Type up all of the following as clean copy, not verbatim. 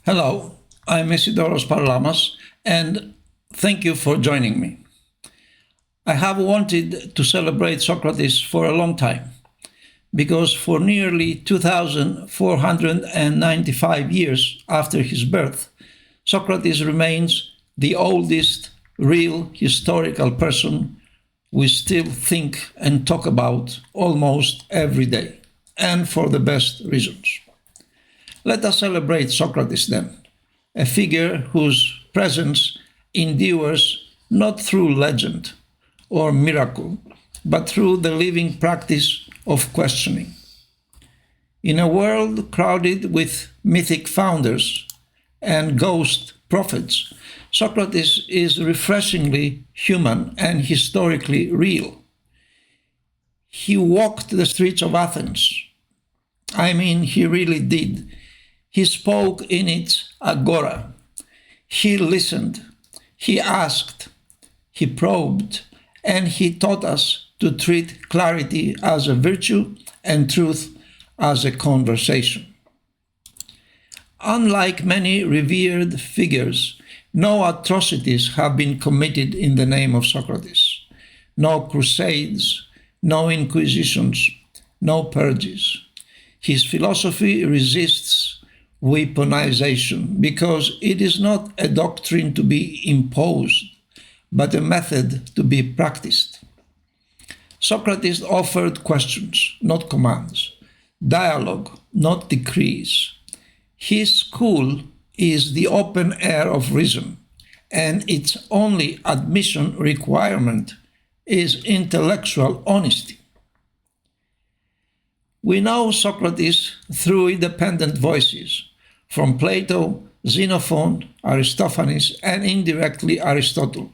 Hello, I'm Isidoros Parlamas, and thank you for joining me. I have wanted to celebrate Socrates for a long time, because for nearly 2,495 years after his birth, Socrates remains the oldest real historical person we still think and talk about almost every day, and for the best reasons. Let us celebrate Socrates then, a figure whose presence endures not through legend or miracle, but through the living practice of questioning. In a world crowded with mythic founders and ghost prophets, Socrates is refreshingly human and historically real. He walked the streets of Athens. He really did. He spoke in its agora. He listened. He asked. He probed. And he taught us to treat clarity as a virtue and truth as a conversation. Unlike many revered figures, no atrocities have been committed in the name of Socrates. No crusades, no inquisitions, no purges. His philosophy resists weaponization because it is not a doctrine to be imposed, but a method to be practiced. Socrates offered questions, not commands, dialogue, not decrees. His school is the open air of reason, and its only admission requirement is intellectual honesty. We know Socrates through independent voices, from Plato, Xenophon, Aristophanes, and indirectly Aristotle.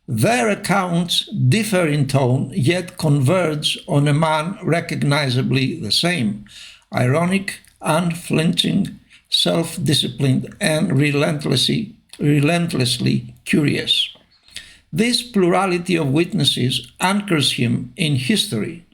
Their accounts differ in tone, yet converge on a man recognizably the same: ironic, unflinching, self-disciplined, and relentlessly curious. This plurality of witnesses anchors him in history.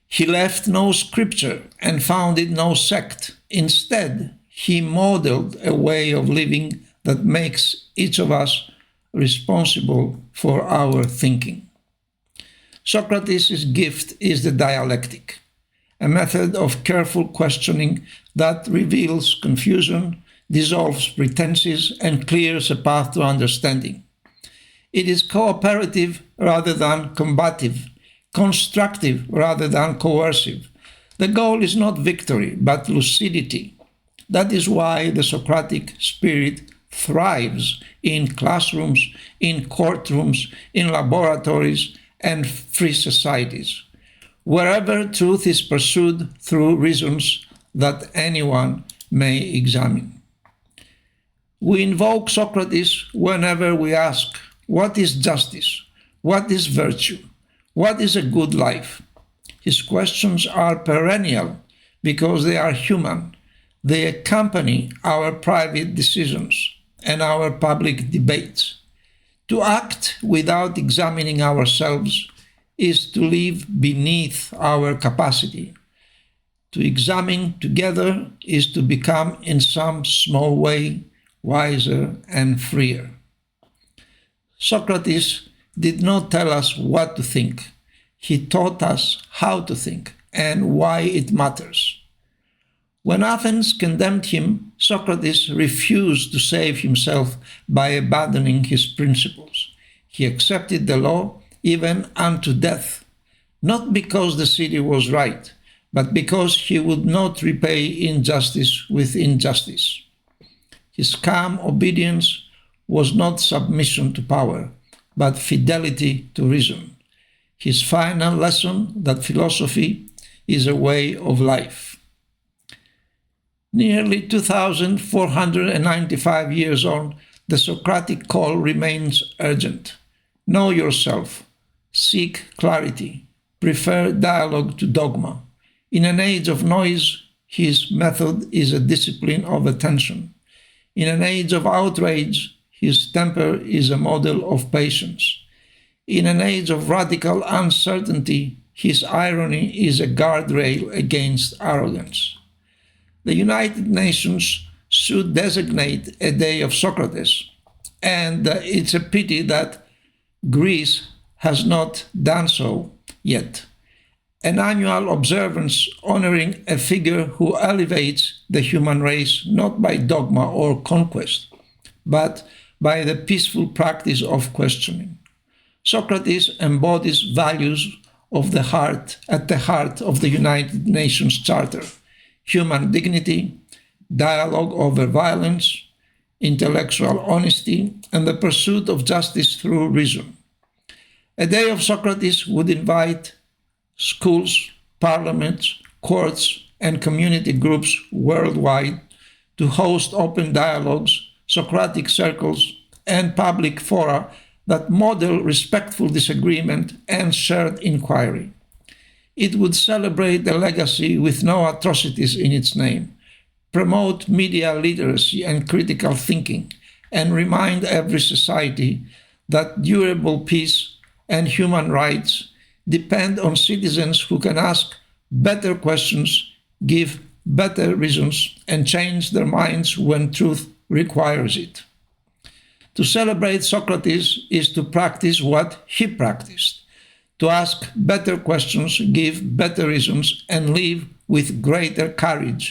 He left no scripture and founded no sect. Instead, he modeled a way of living that makes each of us responsible for our thinking. Socrates' gift is the dialectic, a method of careful questioning that reveals confusion, dissolves pretenses, and clears a path to understanding. It is cooperative rather than combative, constructive rather than coercive. The goal is not victory, but lucidity. That is why the Socratic spirit thrives in classrooms, in courtrooms, in laboratories, and free societies, wherever truth is pursued through reasons that anyone may examine. We invoke Socrates whenever we ask, what is justice? What is virtue? What is a good life? His questions are perennial because they are human. They accompany our private decisions and our public debates. To act without examining ourselves is to live beneath our capacity. To examine together is to become, in some small way, wiser and freer. Socrates did not tell us what to think. He taught us how to think and why it matters. When Athens condemned him, Socrates refused to save himself by abandoning his principles. He accepted the law even unto death, not because the city was right, but because he would not repay injustice with injustice. His calm obedience was not submission to power, but fidelity to reason. His final lesson that philosophy is a way of life. Nearly 2,495 years on, the Socratic call remains urgent. Know yourself. Seek clarity. Prefer dialogue to dogma. In an age of noise, his method is a discipline of attention. In an age of outrage, his temper is a model of patience. In an age of radical uncertainty, his irony is a guardrail against arrogance. The United Nations should designate a day of Socrates. And it's a pity that Greece has not done so yet. An annual observance honoring a figure who elevates the human race not by dogma or conquest, but by the peaceful practice of questioning. Socrates embodies values of the heart at the heart of the United Nations Charter: human dignity, dialogue over violence, intellectual honesty, and the pursuit of justice through reason. A day of Socrates would invite schools, parliaments, courts, and community groups worldwide to host open dialogues, Socratic circles, and public fora that model respectful disagreement and shared inquiry. It would celebrate a legacy with no atrocities in its name, promote media literacy and critical thinking, and remind every society that durable peace and human rights depend on citizens who can ask better questions, give better reasons, and change their minds when truth requires it. To celebrate Socrates is to practice what he practiced: to ask better questions, give better reasons, and live with greater courage.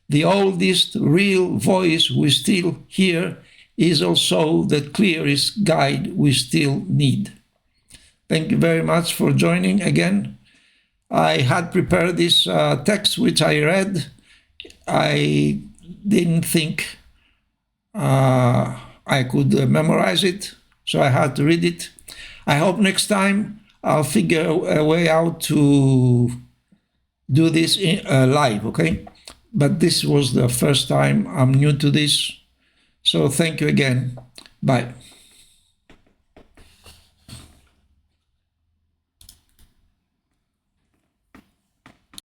The oldest real voice we still hear is also the clearest guide we still need. Thank you very much for joining again. I had prepared this text which I read. I didn't think I could memorize it, so I had to read it. I hope next time I'll figure a way out to do this live, okay? But this was the first time I'm new to this. So thank you again. Bye.